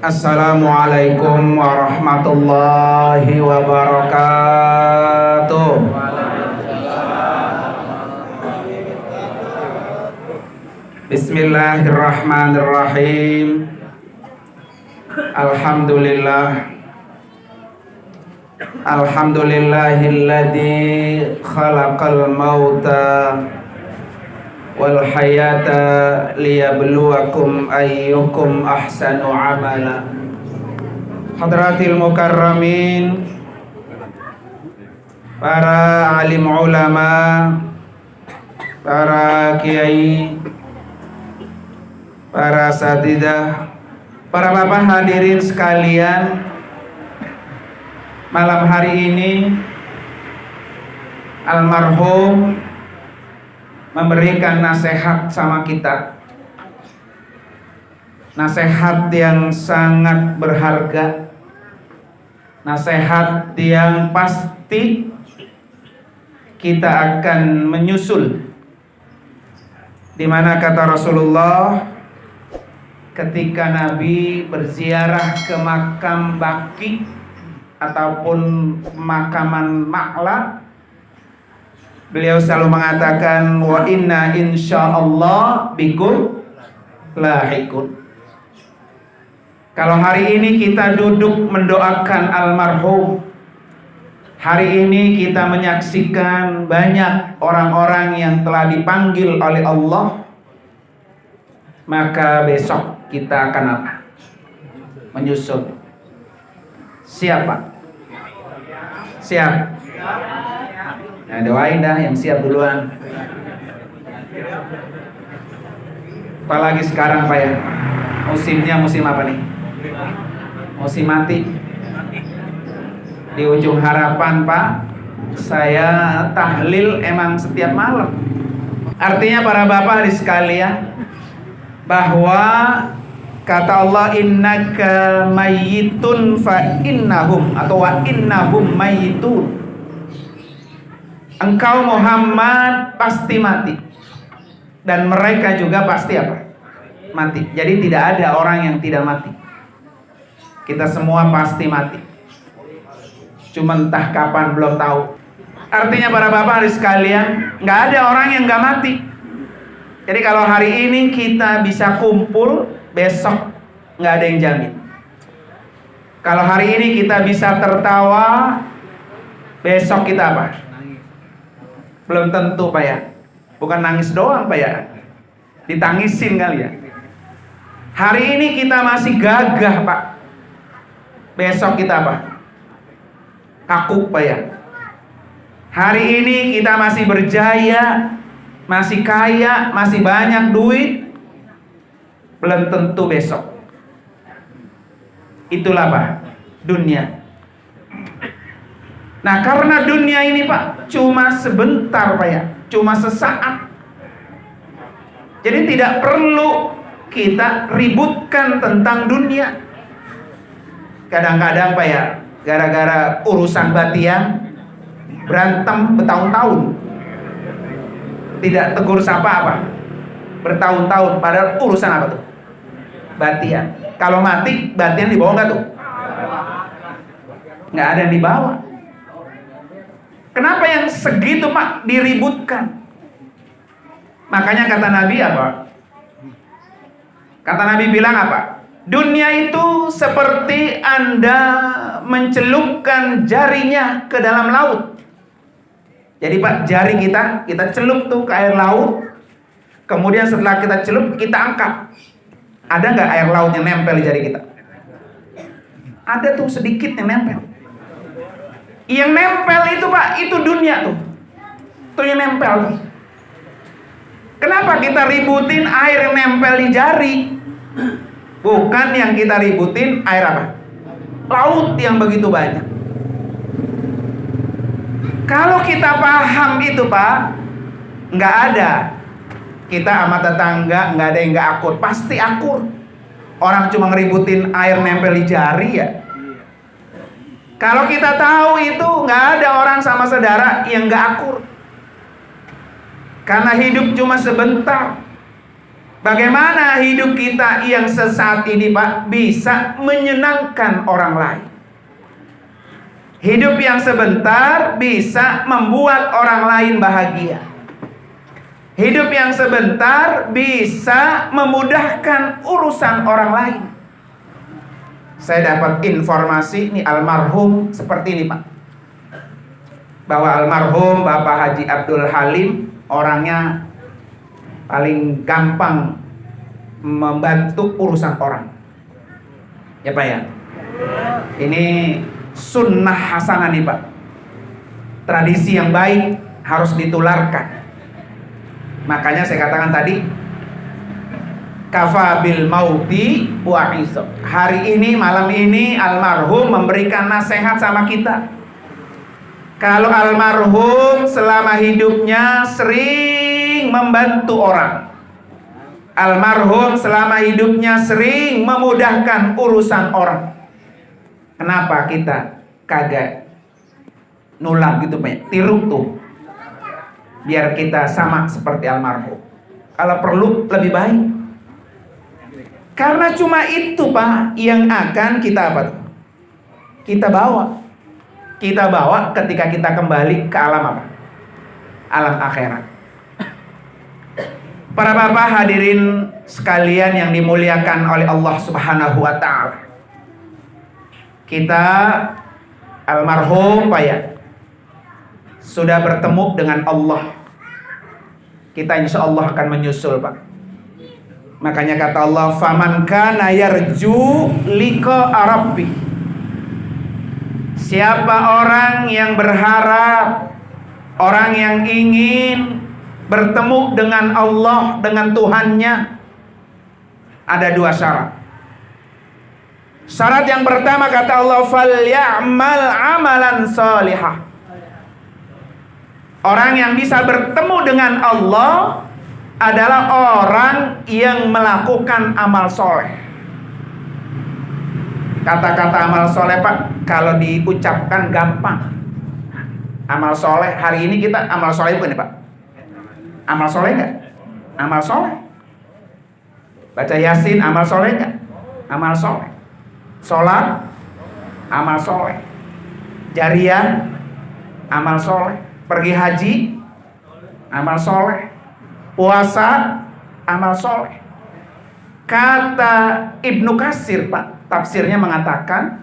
Assalamualaikum warahmatullahi wabarakatuh. Bismillahirrahmanirrahim. Alhamdulillahilladzi khalaqal mauta wal hayata liyabluwakum ayyukum ahsanu amala. Hadratil mukarramin, para alim ulama, para kiai, para satidah, para bapak hadirin sekalian, malam hari ini almarhum memberikan nasihat sama kita, nasihat yang sangat berharga, nasihat yang pasti kita akan menyusul, di mana kata Rasulullah ketika Nabi berziarah ke makam Baqi ataupun makaman Ma'la, beliau selalu mengatakan wa inna insyaallah bikum lahikun. Kalau hari ini kita duduk mendoakan almarhum, hari ini kita menyaksikan banyak orang-orang yang telah dipanggil oleh Allah, maka besok kita akan apa? Menyusul. Siapa? Siap? Nah, doain dah yang siap duluan. Apalagi sekarang Pak ya, musimnya musim apa nih? Musim mati. Di ujung harapan Pak, saya tahlil emang setiap malam. Artinya para bapak hari sekalian, bahwa kata Allah innaka mayyitun fa innahum, atau wa innahum mayyitun. Engkau Muhammad pasti mati, dan mereka juga pasti apa? Mati. Jadi tidak ada orang yang tidak mati. Kita semua pasti mati. Cuma entah kapan belum tahu. Artinya para bapak hari sekalian, nggak ada orang yang nggak mati. Jadi kalau hari ini kita bisa kumpul, besok nggak ada yang jamin. Kalau hari ini kita bisa tertawa, besok kita apa? Belum tentu Pak ya. Bukan nangis doang Pak ya, ditangisin kali ya. Hari ini kita masih gagah Pak, besok kita apa? Kaku Pak ya. Hari ini kita masih berjaya, masih kaya, masih banyak duit, belum tentu besok. Itulah Pak, dunia. Nah, karena dunia ini Pak cuma sebentar Pak ya, cuma sesaat. Jadi tidak perlu kita ributkan tentang dunia. Kadang-kadang Pak ya, gara-gara urusan batian berantem bertahun-tahun, tidak tegur sapa apa, bertahun-tahun, padahal urusan apa tuh? Batian. Kalau mati, batian dibawa nggak tuh? Nggak ada yang dibawa. Kenapa yang segitu Pak diributkan? Makanya kata Nabi apa? Kata Nabi bilang apa? Dunia itu seperti Anda mencelupkan jarinya ke dalam laut. Jadi Pak, jari kita celup tuh ke air laut. Kemudian setelah kita celup, kita angkat. Ada nggak air laut yang nempel di jari kita? Ada tuh sedikit yang nempel. Yang nempel itu Pak, itu dunia tuh. Itu yang nempel tuh. Kenapa kita ributin air yang nempel di jari? Bukan yang kita ributin air apa? Laut yang begitu banyak. Kalau kita paham itu Pak, nggak ada kita sama tetangga nggak ada yang nggak akur, pasti akur. Orang cuma ngeributin air nempel di jari ya. Kalau kita tahu itu nggak ada orang sama saudara yang nggak akur, karena hidup cuma sebentar. Bagaimana hidup kita yang sesaat ini, Pak, bisa menyenangkan orang lain? Hidup yang sebentar bisa membuat orang lain bahagia. Hidup yang sebentar bisa memudahkan urusan orang lain. Saya dapat informasi ini almarhum seperti ini, Pak, bahwa almarhum Bapak Haji Abdul Halim orangnya paling gampang membantu urusan orang. Ya Pak ya. Ini sunnah hasanah nih Pak. Tradisi yang baik harus ditularkan. Makanya saya katakan tadi, kafa bil mauti wa isab. Hari ini, malam ini almarhum memberikan nasihat sama kita. Kalau almarhum selama hidupnya sering membantu orang, almarhum selama hidupnya sering memudahkan urusan orang. Kenapa kita kagak nular gitu Pak? Tiru tuh, biar kita sama seperti almarhum. Kalau perlu lebih baik. Karena cuma itu Pak yang akan kita apa? Kita bawa. Kita bawa ketika kita kembali ke alam apa? Alam akhirat. Para bapak hadirin sekalian yang dimuliakan oleh Allah Subhanahu wa ta'ala. Kita almarhum Pak ya, sudah bertemu dengan Allah. Kita insya Allah akan menyusul Pak. Makanya kata Allah, faman kana yarju liqa rabbi. Siapa orang yang berharap, orang yang ingin bertemu dengan Allah, dengan Tuhannya, ada dua syarat. Syarat yang pertama kata Allah, falyamal amalan salihah. Orang yang bisa bertemu dengan Allah adalah orang yang melakukan amal soleh. Kata-kata amal soleh Pak, kalau diucapkan gampang. Amal soleh, hari ini kita amal soleh bukan ya Pak? Amal soleh enggak? Amal soleh. Baca Yasin, amal soleh enggak? Amal soleh. Sholat, amal soleh. Jariah, amal soleh. Pergi haji, amal soleh. Puasa, amal soleh. Kata Ibnu Katsir Pak, tafsirnya mengatakan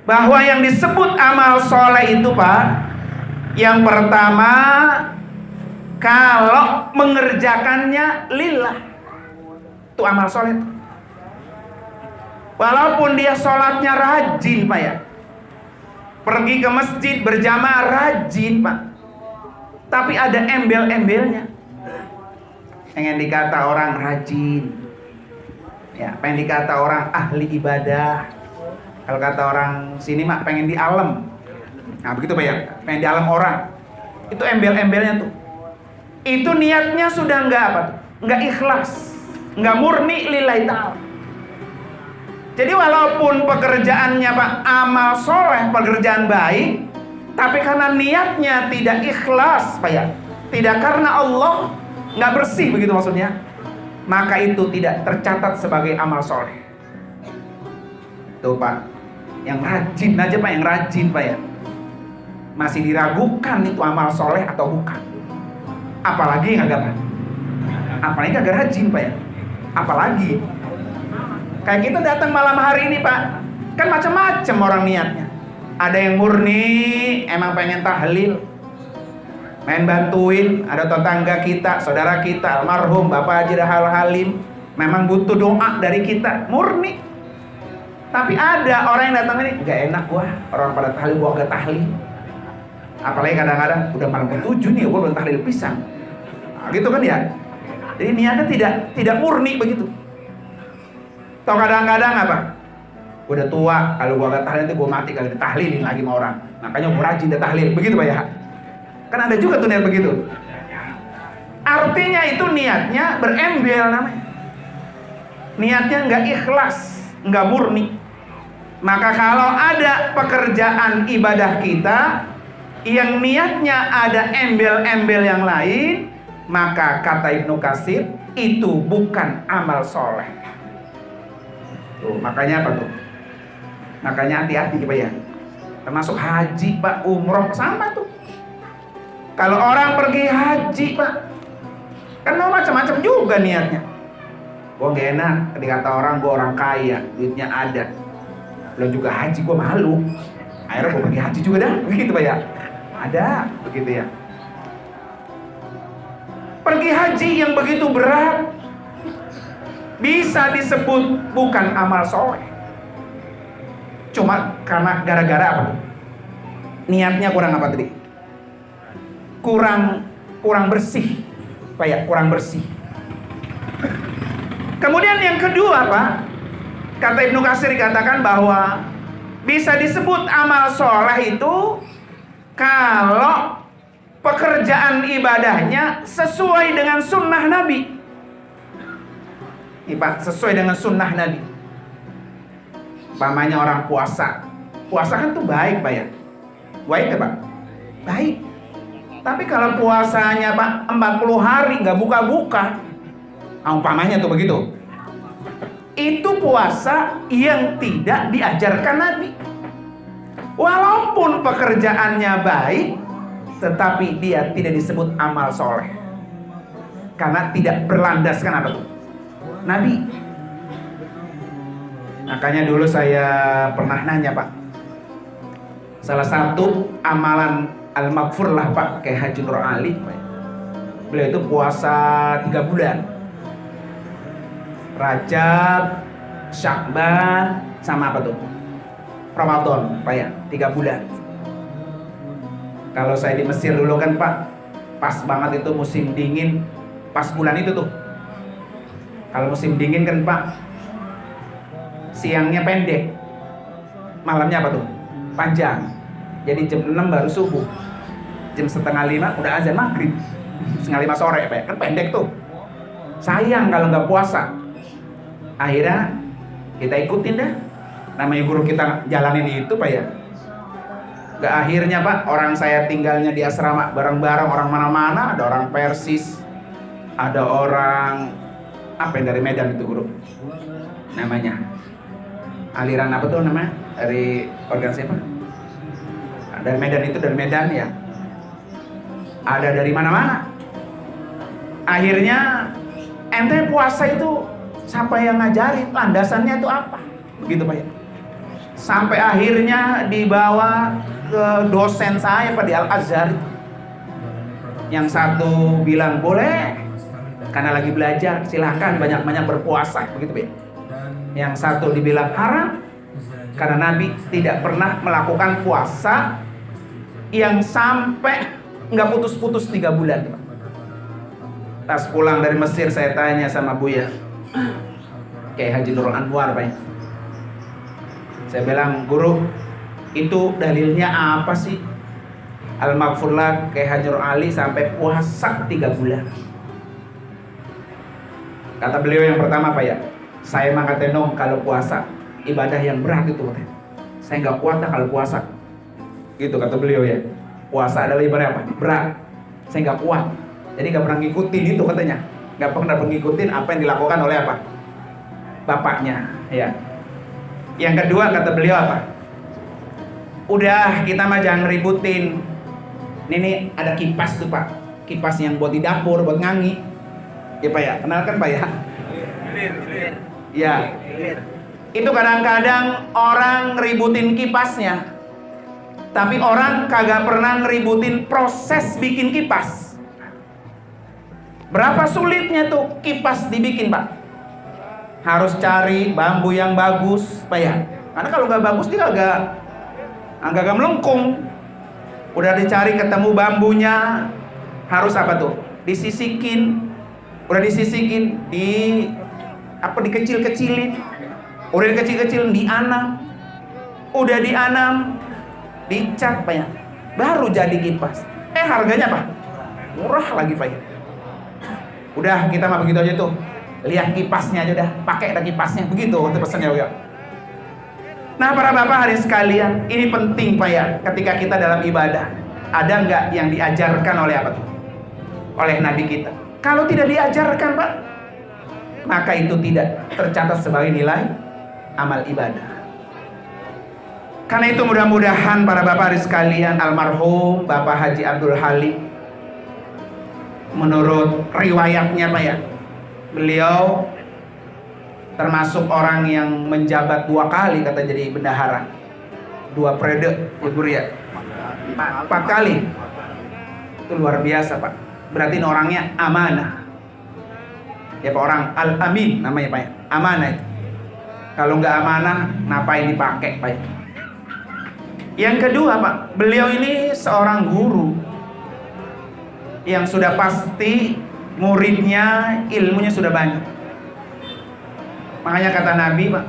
bahwa yang disebut amal soleh itu Pak, yang pertama kalau mengerjakannya lillah, itu amal soleh. Walaupun dia sholatnya rajin Pak ya, pergi ke masjid berjamaah rajin Pak, tapi ada embel-embelnya. Pengen dikata orang rajin, ya, pengen dikata orang ahli ibadah. Kalau kata orang sini mak pengen di alam. Nah begitu Pak ya, pengen di alam orang. Itu embel-embelnya tuh. Itu niatnya sudah enggak apa tuh? Enggak ikhlas, enggak murni lillahi ta'ala. Jadi walaupun pekerjaannya Pak amal soleh, pekerjaan baik, tapi karena niatnya tidak ikhlas Pak ya, tidak karena Allah, nggak bersih begitu maksudnya, maka itu tidak tercatat sebagai amal soleh. Tuh Pak, yang rajin aja Pak, yang rajin Pak ya, masih diragukan itu amal soleh atau bukan. Apalagi yang agak Pak, apalagi agak rajin Pak ya, apalagi kayak kita datang malam hari ini Pak, kan macam-macam orang niatnya. Ada yang murni emang pengen tahlil, main bantuin, ada tetangga kita, saudara kita, almarhum Bapak Haji Halim, memang butuh doa dari kita, murni. Tapi ada orang yang datang ini, gak enak gua, orang pada tahlil, gua gak tahlil. Apalagi kadang-kadang, udah malam ke-7 nih, gua belum tahlil pisang. Nah, gitu kan ya. Jadi niatnya tidak murni begitu. Atau kadang-kadang apa? Udah tua, kalau gua gak tahlil nanti gua mati kalau ditahlilin lagi sama orang. Makanya gua rajin deh tahlil, begitu Pak ya. Kan ada juga tuh niat begitu. Artinya itu niatnya berembel namanya. Niatnya nggak ikhlas, nggak murni. Maka kalau ada pekerjaan ibadah kita yang niatnya ada embel-embel yang lain, maka kata Ibnu Katsir itu bukan amal soleh. Tuh, makanya apa tuh? Makanya hati-hati Pak ya. Termasuk haji Pak, umroh sama tuh. Kalau orang pergi haji Pak, kan mau macam-macam juga niatnya. Gue gak enak ketika kata orang gue orang kaya, duitnya ada. Belum juga haji gue malu. Akhirnya gue pergi haji juga dah, begitu Pak ya. Ada, begitu ya. Pergi haji yang begitu berat bisa disebut bukan amal soleh. Cuma karena gara-gara apa? Niatnya kurang apa tadi? Kurang bersih, Pak ya, kurang bersih. Kemudian yang kedua Pak, kata Ibnu Katsir dikatakan bahwa bisa disebut amal soleh itu kalau pekerjaan ibadahnya sesuai dengan sunnah Nabi. Ini Pak, sesuai dengan sunnah Nabi. Umpamanya orang puasa. Puasa kan tuh baik Pak ya. Baik ya Pak? Baik. Tapi kalau puasanya Pak 40 hari nggak buka-buka, umpamanya tuh begitu, itu puasa yang tidak diajarkan Nabi. Walaupun pekerjaannya baik, tetapi dia tidak disebut amal soleh, karena tidak berlandaskan apa tuh? Nabi. Makanya dulu saya pernah nanya Pak, salah satu amalan al-maghfur lah Pak, kayak Haji Nur Ali, beliau itu puasa 3 bulan, Rajab, Syakban, sama apa tuh? Ramadan Pak ya, 3 bulan. Kalau saya di Mesir dulu kan Pak, pas banget itu musim dingin, pas bulan itu tuh. Kalau musim dingin kan Pak, siangnya pendek, malamnya apa tuh? Panjang. Jadi jam 6 baru subuh, jam setengah 5 udah azan maghrib, setengah 5 sore Pak, kan pendek tuh. Sayang kalau nggak puasa. Akhirnya kita ikutin dah, namanya guru kita jalanin itu Pak ya. Gak akhirnya Pak, orang saya tinggalnya di asrama bareng-bareng orang mana-mana, ada orang Persis, ada orang apa yang dari Medan itu guru, namanya aliran apa tuh namanya, dari organisasi apa? Dari Medan, itu dari Medan ya, ada dari mana-mana. Akhirnya ente puasa itu siapa yang ngajarin, landasannya itu apa, begitu Pak ya. Sampai akhirnya dibawa ke dosen saya Pak di Al-Azhar. Yang satu bilang boleh karena lagi belajar, silahkan banyak-banyak berpuasa, begitu Pak. Yang satu dibilang haram karena Nabi tidak pernah melakukan puasa yang sampai nggak putus-putus 3 bulan. Pas pulang dari Mesir saya tanya sama Buya, kayak Haji Nurul Anwar Pak. Saya bilang, guru, itu dalilnya apa sih? Al-Maghfurlah kayak Haji Nurul Ali sampai puasa 3 bulan. Kata beliau yang pertama Pak ya, saya mah katanya kalau puasa ibadah yang berat itu katanya. Saya nggak kuat dah kalau puasa. Gitu kata beliau ya. Puasa adalah ibadah apa? Berat. Saya nggak kuat. Jadi nggak pernah ngikutin itu katanya. Nggak pernah ngikutin apa yang dilakukan oleh apa? Bapaknya. Ya. Yang kedua kata beliau apa? Udah kita mah jangan ributin. Ini ada kipas tuh Pak. Kipas yang buat di dapur, buat ngangi. Ya Pak ya. Kenalkan Pak ya. Ya. Itu kadang-kadang orang ributin kipasnya, tapi orang kagak pernah ngeributin proses bikin kipas. Berapa sulitnya tuh kipas dibikin Pak. Harus cari bambu yang bagus Pak ya. Karena kalau nggak bagus dia agak melengkung. Udah dicari ketemu bambunya, harus apa tuh? Disisikin. Udah disisikin, dikecil-kecilin. Udah dikecil-kecilin, dianam. Udah dianam, dicat Pak ya. Baru jadi kipas. Harganya Pak murah lagi Pak ya. Udah kita mah begitu aja tuh. Lihat kipasnya aja udah, pakai dah kipasnya, begitu waktu pesannya ya. Nah para bapak hari sekalian, ini penting Pak ya, ketika kita dalam ibadah, ada nggak yang diajarkan oleh apa tuh? oleh Nabi kita. Kalau tidak diajarkan Pak, maka itu tidak tercatat sebagai nilai amal ibadah. Karena itu mudah-mudahan para bapak hari sekalian, almarhum Bapak Haji Abdul Halim, menurut riwayatnya Pak ya, beliau termasuk orang yang menjabat 2 kali kata jadi bendahara, 2 periode Ibu ya, 4 kali. Itu luar biasa Pak. Berarti ini orangnya amanah ya Pak, orang al-amin namanya Pak ya, amanah itu. Kalau nggak amanah ngapain dipakai Pak ya. Yang kedua Pak, beliau ini seorang guru yang sudah pasti muridnya ilmunya sudah banyak. Makanya kata Nabi Pak,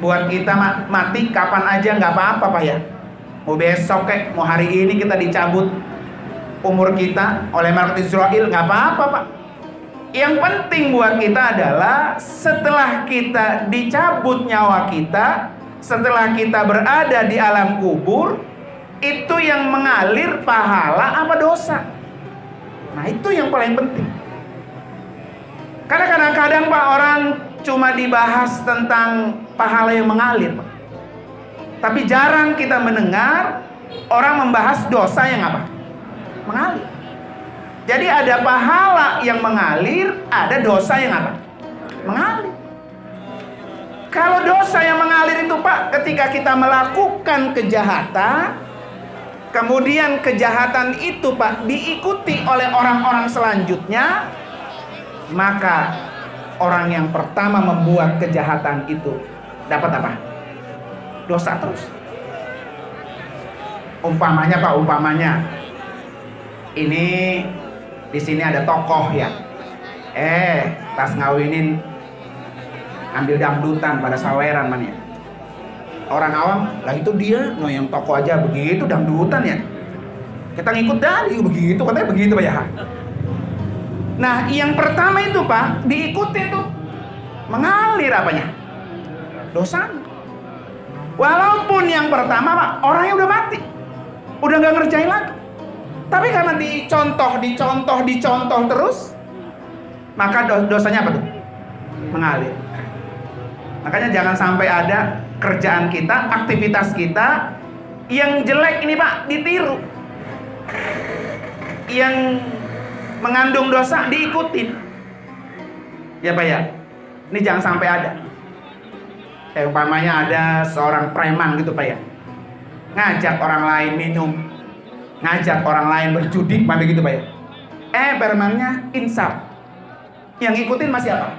buat kita mati kapan aja nggak apa-apa Pak ya. Mau besok kek, mau hari ini kita dicabut umur kita oleh malaikat Israel, nggak apa-apa Pak. Yang penting buat kita adalah setelah kita dicabut nyawa kita, setelah kita berada di alam kubur, itu yang mengalir pahala apa dosa. Nah itu yang paling penting. Karena kadang-kadang Pak, orang cuma dibahas tentang pahala yang mengalir Pak, tapi jarang kita mendengar orang membahas dosa yang apa? Mengalir. Jadi ada pahala yang mengalir, ada dosa yang apa? Mengalir. Kalau dosa yang mengalir itu Pak, ketika kita melakukan kejahatan, kemudian kejahatan itu Pak diikuti oleh orang-orang selanjutnya, maka orang yang pertama membuat kejahatan itu dapat apa? Dosa terus. Umpamanya Pak, ini di sini ada tokoh ya, pas ngawinin ambil dangdutan pada saweran man ya. Orang awam lah itu dia, no yang tokoh aja begitu dangdutan ya. Kita ngikut dari begitu, katanya begitu Pak ya. Nah yang pertama itu Pak diikuti tuh mengalir apanya? Dosa. Walaupun yang pertama Pak orangnya udah mati, udah nggak ngerjain lagi, tapi karena dicontoh terus, maka dosanya apa tuh? Mengalir. Makanya jangan sampai ada kerjaan kita, aktivitas kita yang jelek ini Pak ditiru, yang mengandung dosa diikutin ya Pak ya. Ini jangan sampai ada. Umpamanya ada seorang preman gitu Pak ya, ngajak orang lain minum, ngajak orang lain berjudi begitu Pak ya. Premannya insaf, yang ngikutin masih apa?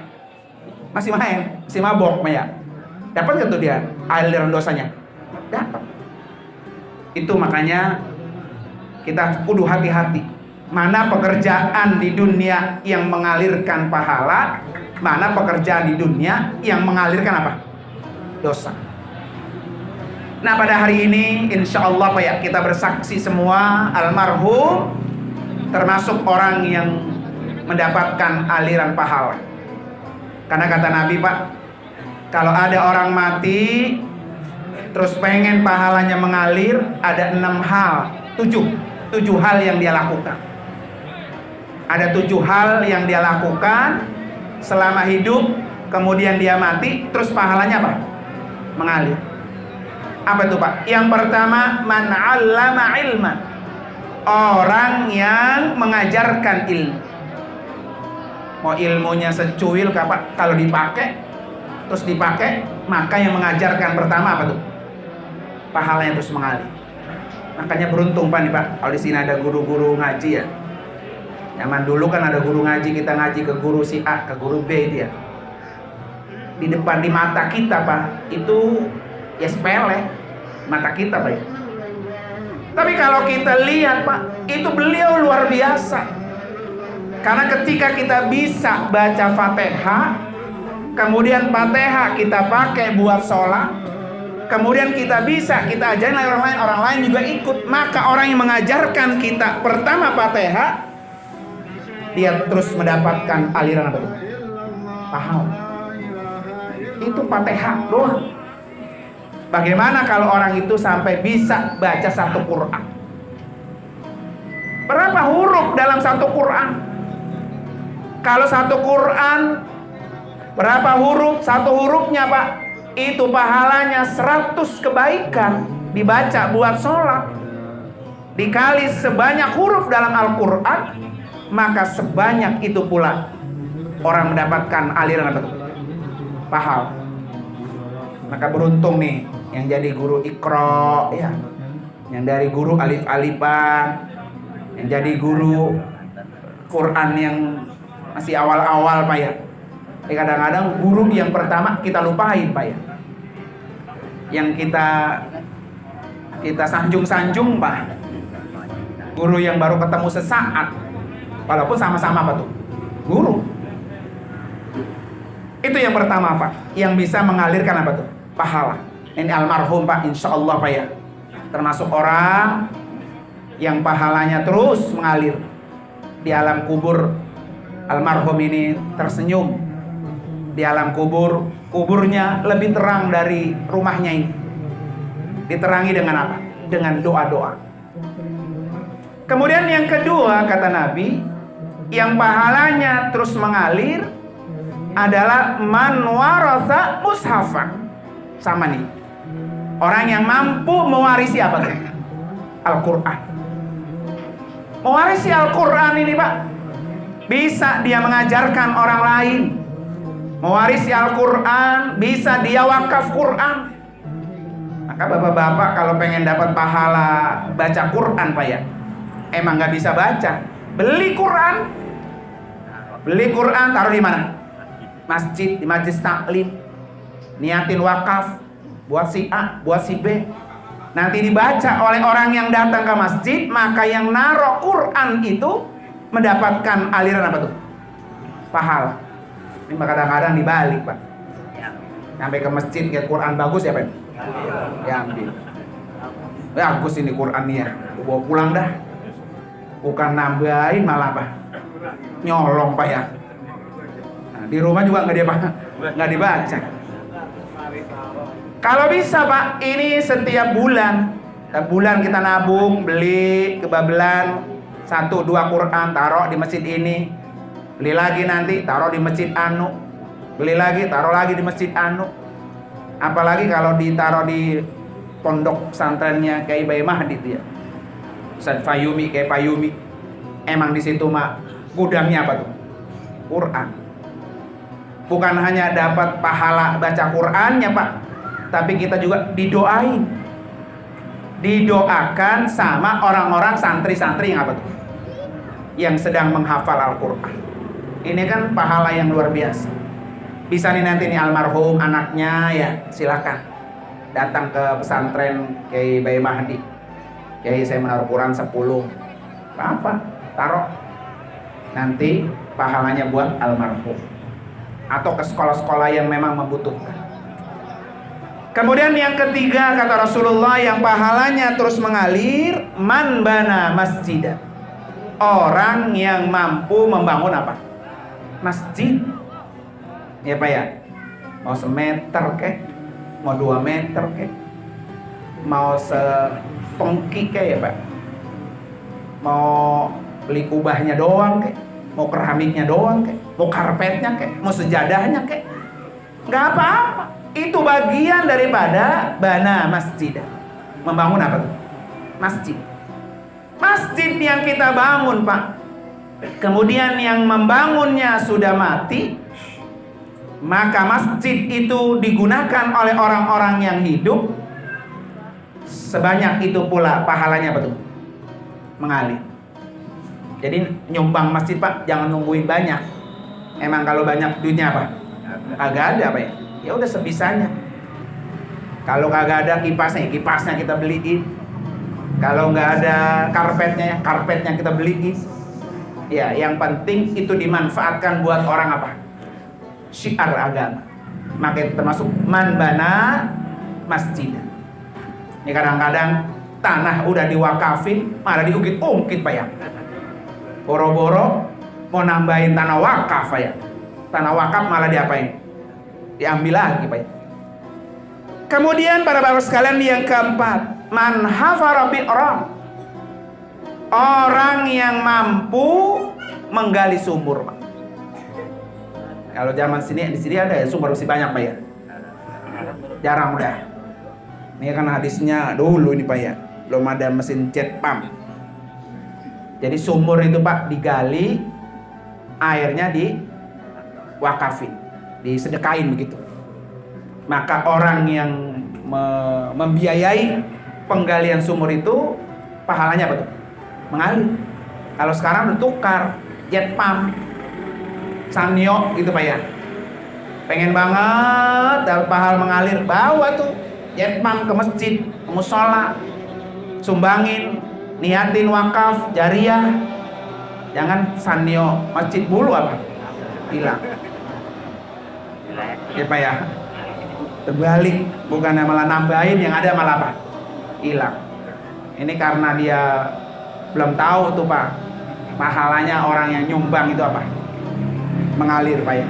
Masih main, masih mabok Pak ya. Dapat gak tuh dia aliran dosanya? Dapat. Itu makanya kita kudu hati-hati. Mana pekerjaan di dunia yang mengalirkan pahala, mana pekerjaan di dunia yang mengalirkan apa? Dosa. Nah pada hari ini insya Allah Pak ya, kita bersaksi semua almarhum termasuk orang yang mendapatkan aliran pahala. Karena kata Nabi Pak, kalau ada orang mati terus pengen pahalanya mengalir, ada 6 hal, 7 hal yang dia lakukan. Ada 7 hal yang dia lakukan selama hidup, kemudian dia mati, terus pahalanya apa? Mengalir. Apa itu Pak? Yang pertama, man 'allama ilman, orang yang mengajarkan ilmu. Mau ilmunya secuil Pak, kalau terus dipakai, maka yang mengajarkan pertama apa tuh? Pahalanya terus mengalir. Makanya beruntung Pak nih Pak, kalau di sini ada guru-guru ngaji ya. Zaman dulu kan ada guru ngaji, kita ngaji ke guru si A, ke guru B dia. Di depan, di mata kita Pak, itu ya sepele mata kita Pak ya. Tapi kalau kita lihat Pak, itu beliau luar biasa. Karena ketika kita bisa baca Fatihah, kemudian Fatihah kita pakai buat sholat, kemudian kita ajarin orang lain juga ikut, maka orang yang mengajarkan kita pertama Fatihah, dia terus mendapatkan aliran apa itu? Pahala. Itu Fatihah doang. Bagaimana kalau orang itu sampai bisa baca 1 Quran? Berapa huruf dalam satu Quran? Kalau satu Quran berapa huruf? Satu hurufnya Pak, itu pahalanya 100 kebaikan dibaca buat sholat. Dikali sebanyak huruf dalam Al-Quran, maka sebanyak itu pula orang mendapatkan aliran apa itu? Pahala. Maka beruntung nih yang jadi guru Iqra ya, yang dari guru alif-alifan, yang jadi guru Quran yang masih awal-awal Pak ya. Kadang-kadang guru yang pertama kita lupain Pak ya, yang kita sanjung-sanjung Pak, guru yang baru ketemu sesaat, walaupun sama-sama apa tuh? Guru. Itu yang pertama Pak, yang bisa mengalirkan apa tuh? Pahala. Ini almarhum Pak, insya Allah Pak ya, termasuk orang yang pahalanya terus mengalir. Di alam kubur almarhum ini tersenyum. Di alam kubur, kuburnya lebih terang dari rumahnya ini. Diterangi dengan apa? Dengan doa-doa. Kemudian yang kedua kata Nabi, yang pahalanya terus mengalir adalah man warasa mushafan. Sama nih, orang yang mampu mewarisi apa tuh? Al-Quran. Mewarisi Al-Quran ini Pak, bisa dia mengajarkan orang lain. Mewarisi Al-Quran, bisa dia wakaf Quran. Maka bapak-bapak kalau pengen dapat pahala baca Quran Pak ya, emang gak bisa baca, beli Quran. Beli Quran taruh di mana? Masjid, di majelis taklim. Niatin wakaf buat si A, buat si B. Nanti dibaca oleh orang yang datang ke masjid, maka yang naruh Quran itu mendapatkan aliran apa tuh? Pahala. Ini kadang-kadang dibalik Pak. Sampai ke masjid lihat Quran bagus ya Pak? Ya ambil. Bagus ini Quran nih ya, bawa pulang dah. Bukan nambahin malah Pak, nyolong Pak ya. Nah, di rumah juga nggak dibaca. Kalau bisa Pak, ini setiap bulan kita nabung, beli kebabelan 1-2 Quran, taruh di masjid ini, beli lagi nanti taruh di masjid anu, beli lagi taruh lagi di masjid anu. Apalagi kalau ditaruh di pondok pesantrennya Kiai Bayi Mahdi itu ya, Ustaz Fayumi, Kiai Payumi, emang di situ mah gudangnya apa tuh? Quran. Bukan hanya dapat pahala baca Qurannya Pak, tapi kita juga didoakan sama orang-orang santri-santri yang apa tuh? Yang sedang menghafal Al-Quran. Ini kan pahala yang luar biasa. Bisa nih nanti nih almarhum anaknya ya, silakan datang ke pesantren Kiai Bayi Mahdi. Kiai saya menaruh Quran 10. Apa? Taruh. Nanti pahalanya buat almarhum. Atau ke sekolah-sekolah yang memang membutuhkan. Kemudian yang ketiga kata Rasulullah yang pahalanya terus mengalir, man bana masjidah. Orang yang mampu membangun apa? Masjid. Ya Pak ya. Mau semeter kek, mau 2 meter kek, mau sepengki kek ya Pak. Mau beli kubahnya doang kek, mau keramiknya doang kek, mau karpetnya kek, mau sejadahnya kek, nggak apa-apa. Itu bagian daripada bana masjid. Membangun apa tuh? Masjid. Masjid yang kita bangun Pak, kemudian yang membangunnya sudah mati, maka masjid itu digunakan oleh orang-orang yang hidup, sebanyak itu pula pahalanya apa tuh? Mengalir. Jadi nyumbang masjid Pak, jangan nungguin banyak. Emang kalau banyak duitnya apa? Kagak ada Pak ya. Ya udah sebisanya. Kalau kagak ada kipasnya kita beliin. Kalau nggak ada karpetnya kita beliin. Ya, yang penting itu dimanfaatkan buat orang apa? Syiar agama. Maka itu termasuk man bana masjid. Ini kadang-kadang tanah udah diwakafin, malah diungkit-ungkit Pak ya. Boro-boro mau nambahin tanah wakaf Pak ya. Tanah wakaf malah diapain? Diambil lagi Pak ya. Kemudian para bapak sekalian yang keempat, man hafara bi'ran. Orang yang mampu menggali sumur, Pak. Kalau zaman sini, di sini ada ya sumur masih banyak, Pak ya? Jarang udah. Ini kan hadisnya dulu ini, Pak ya. Belum ada mesin jet pump. Jadi sumur itu, Pak, digali, airnya diwakafin, disedekain begitu. Maka orang yang membiayai penggalian sumur itu pahalanya apa tuh? Mengalir. Kalau sekarang udah tukar jet pump, Sanyo gitu, Pak ya. Pengen banget dapat pahala mengalir, bawa tuh jet pump ke masjid, ke musola, sumbangin, niatin wakaf jariah. Jangan Sanyo masjid bulu apa hilang ya, Pak ya. Terbalik, bukannya malah nambahin, yang ada malah apa? Hilang. Ini karena dia belum tahu tuh, Pak, pahalanya orang yang nyumbang itu apa? Mengalir, Pak ya.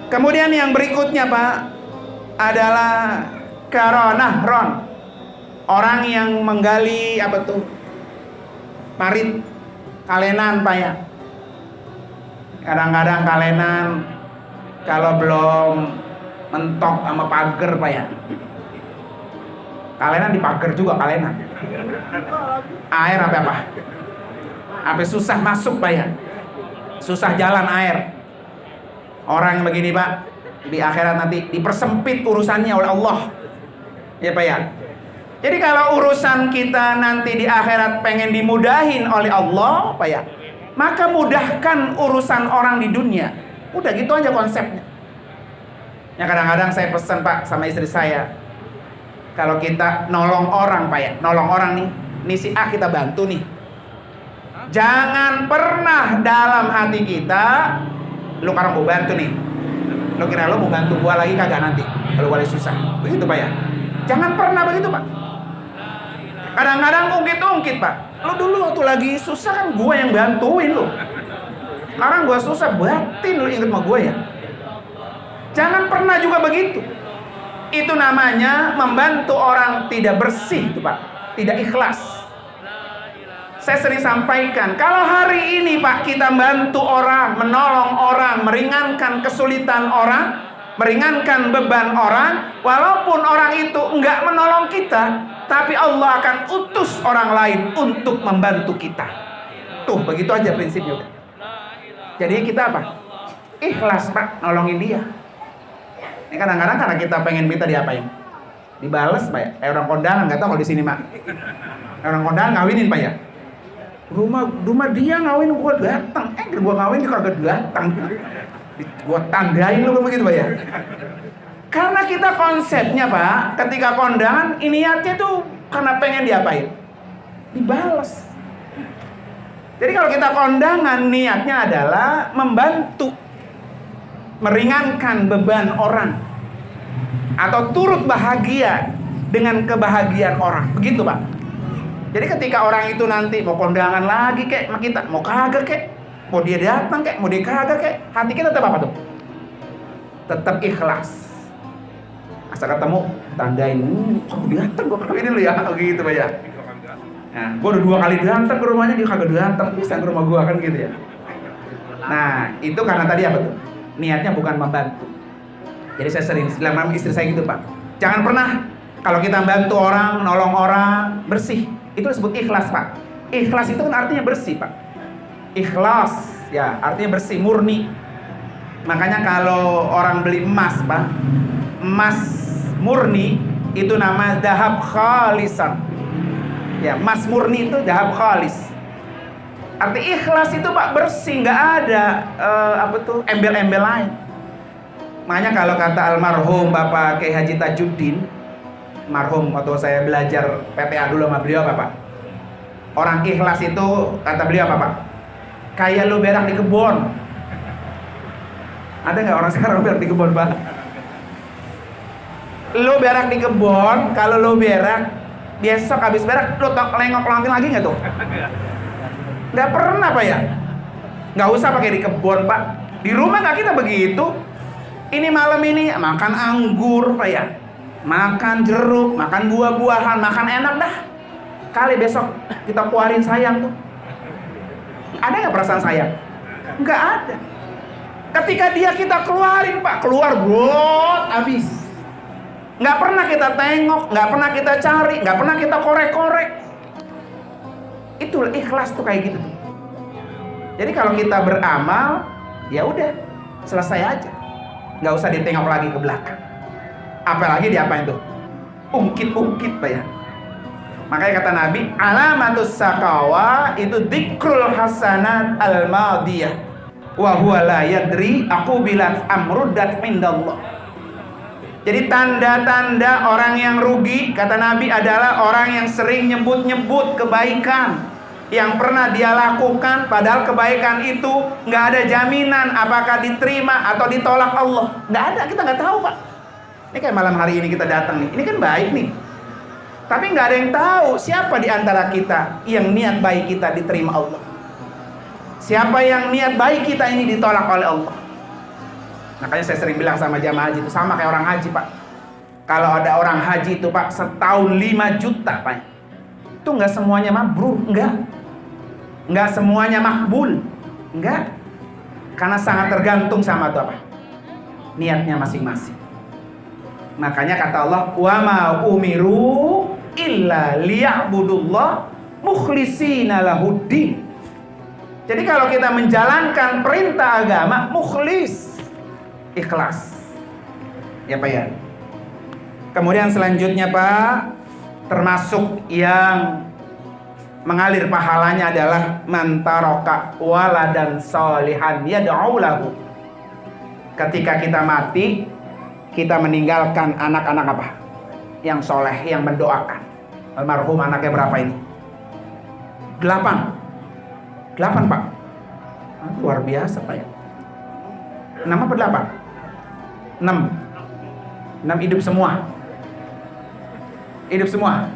Kemudian yang berikutnya, Pak, adalah karonahron. Orang yang menggali apa tuh? Parit, kalenan, Pak ya. Kadang-kadang kalenan kalau belum mentok sama pagar, Pak ya. Kalenan di pagar juga kalenan. Air apa? Apa susah masuk, Pak ya. Susah jalan air. Orang yang begini, Pak, di akhirat nanti dipersempit urusannya oleh Allah. Ya, Pak ya. Jadi kalau urusan kita nanti di akhirat pengen dimudahin oleh Allah, Pak ya, maka mudahkan urusan orang di dunia. Udah gitu aja konsepnya. Ya kadang-kadang saya pesan, Pak, sama istri saya, kalau kita nolong orang, Pak ya, nolong orang nih si A kita bantu nih. Jangan pernah dalam hati kita, lu sekarang mau bantu nih, lu kira lu mau bantu gua lagi kagak nanti kalau gua lagi susah. Begitu, Pak ya. Jangan pernah begitu, Pak. Kadang-kadang ungkit-ungkit, Pak. Lu dulu waktu lagi susah kan gua yang bantuin lu. Sekarang gua susah, batin lu inget sama gua ya. Jangan pernah juga begitu. Itu namanya membantu orang tidak bersih tuh, Pak. Tidak ikhlas. Saya sering sampaikan, kalau hari ini, Pak, kita bantu orang, menolong orang, meringankan kesulitan orang, meringankan beban orang, walaupun orang itu enggak menolong kita, tapi Allah akan utus orang lain untuk membantu kita. Tuh, begitu aja prinsipnya. Jadi kita apa? Ikhlas, Pak, nolongin dia. Ini kadang-kadang karena kita pengen minta diapain? Dibales, Pak ya. Kayak orang kondangan, nggak tahu kalau di sini, Pak. Orang kondangan ngawinin, Pak ya. Rumah dia ngawin, gua datang. Gua ngawin dia kagak datang. Gua tandain lu begitu, Pak ya. Karena kita konsepnya, Pak, ketika kondangan, niatnya tuh karena pengen diapain? Dibales. Jadi kalau kita kondangan, niatnya adalah membantu, meringankan beban orang, atau turut bahagia dengan kebahagiaan orang. Begitu, Pak. Jadi ketika orang itu nanti mau kondangan lagi kek sama kita, mau kagak kek, mau dia datang kek, mau dia kagak kek, hati kita tetap apa tuh? Tetap ikhlas. Asal ketemu, tandain, aku datang, gue kawin dulu ya, gitu, Pak ya. Nah, gue udah 2 kali datang ke rumahnya, dia kagak datang, bisa ke rumah gue kan gitu ya. Nah, itu karena tadi apa tuh? Niatnya bukan membantu. Jadi saya sering bilang sama istri saya gitu, Pak. Jangan pernah kalau kita bantu orang, nolong orang, bersih. Itu disebut ikhlas, Pak. Ikhlas itu kan artinya bersih, Pak. Ikhlas, ya artinya bersih, murni. Makanya kalau orang beli emas, Pak, emas murni itu nama dahab khalisan. Ya, emas murni itu dahab khalis. Arti ikhlas itu, Pak, bersih, nggak ada embel-embel lain. Makanya kalau kata almarhum Bapak Kiai Haji Tajuddin, marhum waktu saya belajar PTA dulu sama beliau, Pak. Orang ikhlas itu kata beliau apa, Pak? Kayak lu berak di kebun. Ada nggak orang sekarang berak di kebun, Pak? Lu berak di kebun, kalau lu berak, besok habis berak, lu lengok lagi nggak tuh? Nggak pernah, Pak ya? Nggak usah pakai di kebun, Pak. Di rumah nggak kita begitu. Ini malam ini makan anggur, Pak ya. Makan jeruk, makan buah-buahan, makan enak dah. kali besok kita keluarin sayang tuh. Ada nggak perasaan sayang? Nggak ada. Ketika dia kita keluarin Pak, keluar brot habis. Nggak pernah kita tengok, nggak pernah kita cari, nggak pernah kita korek-korek. Itu ikhlas tuh kayak gitu tuh. Jadi kalau kita beramal, ya udah selesai aja, nggak usah ditengok lagi ke belakang. Apalagi diapain tuh? Ungkit-ungkit Pak ya. Makanya kata Nabi, alamatus saqawa itu dzikrul hasanat al-madiyah wa huwa la yadri aku bilang amruddat indallah. Jadi tanda-tanda orang yang rugi, kata Nabi, adalah orang yang sering nyebut-nyebut kebaikan yang pernah dia lakukan, padahal kebaikan itu nggak ada jaminan apakah diterima atau ditolak Allah. Nggak ada, kita nggak tahu Pak. Ini kayak malam hari ini kita datang nih, ini kan baik nih, tapi nggak ada yang tahu siapa di antara kita yang niat baik kita diterima Allah, siapa yang niat baik kita ini ditolak oleh Allah. Makanya saya sering bilang sama jamaah haji itu sama kayak orang haji Pak. Kalau ada orang haji itu Pak, setahun 5 juta Pak, itu nggak semuanya mabrur, nggak semuanya makbul, nggak, karena sangat tergantung sama itu apa, niatnya masing-masing. Makanya kata Allah, wa ma umiru illa liya'budullah mukhlishina lahuddin. Jadi kalau kita menjalankan perintah agama, mukhlis, ikhlas, ya Pak ya. Kemudian selanjutnya Pak, termasuk yang mengalir pahalanya adalah man taraka waladan sholihan yad'u lahu. Ketika kita mati, kita meninggalkan anak-anak apa? Yang soleh, yang mendoakan. Almarhum anaknya berapa ini? 8 Pak. Luar biasa Pak ya. 6 apa 8? 6 hidup semua. Hidup semua.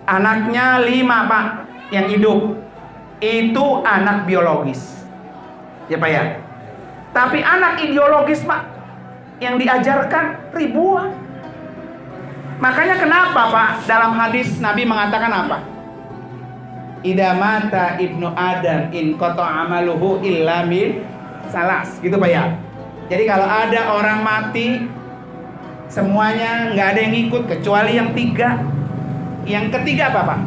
Anaknya 5 Pak yang hidup. Itu anak biologis, ya Pak ya. Tapi anak ideologis Pak, yang diajarkan ribuan. Makanya kenapa Pak, dalam hadis Nabi mengatakan apa? Idza mata ibnu Adam in qata amaluhu illa min salas, gitu Pak ya. Jadi kalau ada orang mati, semuanya nggak ada yang ikut kecuali yang 3. Yang ketiga apa Pak?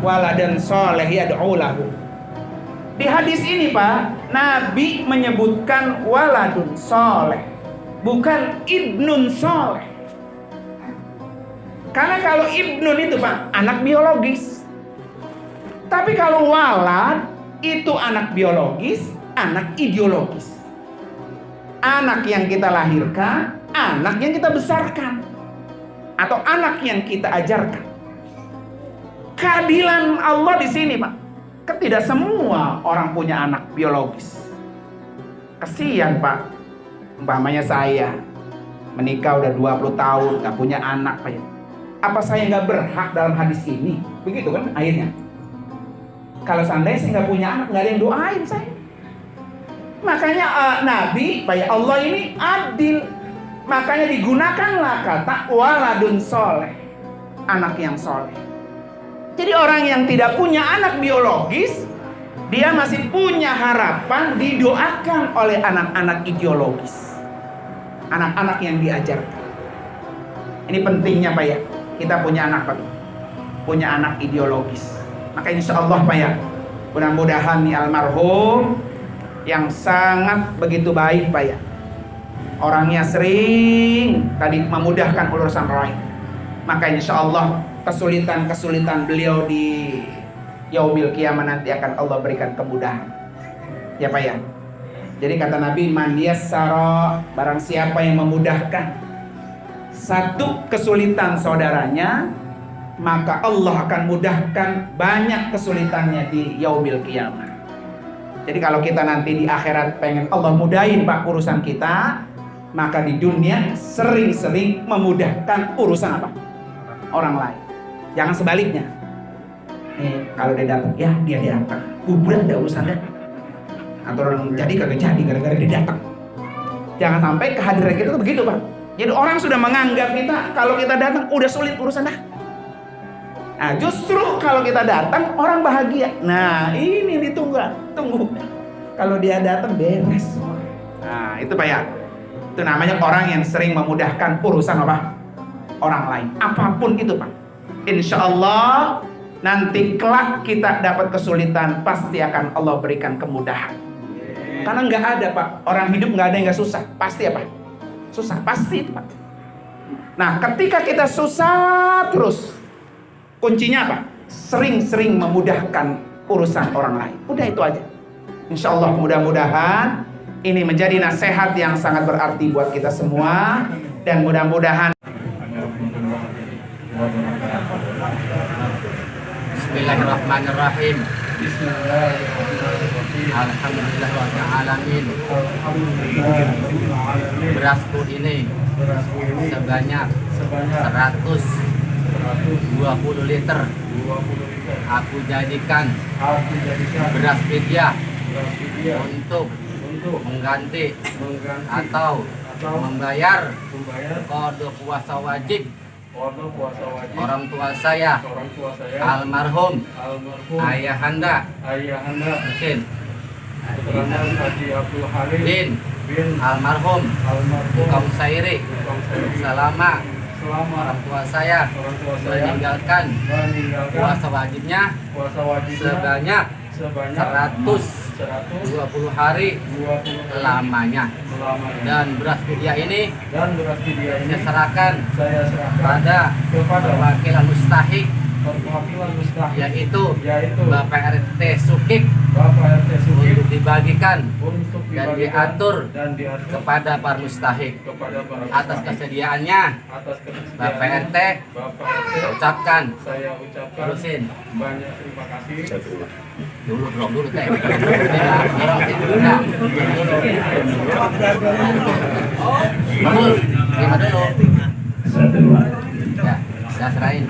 Waladan soleh yad'u lahu. Di hadis ini Pak, Nabi menyebutkan waladun soleh, bukan ibnun soleh. Karena kalau ibnun itu Pak, anak biologis. Tapi kalau walad itu anak biologis, anak ideologis. Anak yang kita lahirkan, anak yang kita besarkan, atau anak yang kita ajarkan. Keadilan Allah di sini Pak, tidak semua orang punya anak biologis. Kasihan Pak, umpamanya saya menikah udah 20 tahun gak punya anak Pak ya. Apa saya gak berhak dalam hadis ini? Begitu kan akhirnya. Kalau seandainya saya gak punya anak, gak ada yang doain saya. Makanya Nabi Pak ya, Allah ini adil. Makanya digunakanlah kata waladun soleh, anak yang soleh. Jadi orang yang tidak punya anak biologis, dia masih punya harapan didoakan oleh anak-anak ideologis, anak-anak yang diajarkan. Ini pentingnya Pak ya, kita punya anak Pak, punya anak ideologis. Maka insya Allah Pak ya, mudah-mudahan nih almarhum yang sangat begitu baik Pak ya, orangnya sering tadi memudahkan urusan lain. Maka insya Allah kesulitan-kesulitan beliau di yaumil qiyamah nanti akan Allah berikan kemudahan, ya Pak ya. Jadi kata Nabi, man yassara, barang siapa yang memudahkan satu kesulitan saudaranya, maka Allah akan mudahkan banyak kesulitannya di yaumil qiyamah. Jadi kalau kita nanti di akhirat pengen Allah mudahin Pak urusan kita, maka di dunia sering-sering memudahkan urusan apa? Orang lain. Jangan sebaliknya. Kalau dia datang, ya dia datang. Kuburan ada urusannya. Atau orang jadi kagak jadi gara-gara dia datang. Jangan sampai kehadiran kita tuh begitu, Pak. Jadi orang sudah menganggap kita kalau kita datang udah sulit urusan dah. Nah, justru kalau kita datang orang bahagia. Nah, ini ditunggu. Kalau dia datang beres. Nah, itu Pak ya. Itu namanya orang yang sering memudahkan urusan apa? Orang lain. Apapun itu, Pak. Insya Allah nanti kelak kita dapat kesulitan, pasti akan Allah berikan kemudahan. Karena nggak ada, Pak, orang hidup nggak ada yang nggak susah. Pasti apa? Susah, pasti itu, Pak. Nah, ketika kita susah terus, kuncinya apa? Sering-sering memudahkan urusan orang lain. Udah itu aja. Insya Allah mudah-mudahan ini menjadi nasihat yang sangat berarti buat kita semua. Dan mudah-mudahan Bismillahirrahmanirrahim. Alhamdulillahirrahmanirrahim. Berasku ini sebanyak 120 liter. Aku jadikan beras fidyah untuk mengganti atau membayar qada puasa wajib orang tua saya almarhum ayahanda Mesin bin almarhum Kaum Sairi selama orang tua saya meninggalkan puasa wajibnya sebanyak 120 hari lamanya. Dan beras fidyah ini saya serahkan pada perwakilan mustahik, yaitu Bapak RT Sukik, untuk dibagikan dan diatur kepada para mustahik. Atas kesediaannya Bapak RT saya ucapkan terusin banyak terima kasih. dulu teh dorong tidak dulu terima dulu ya saya serahin.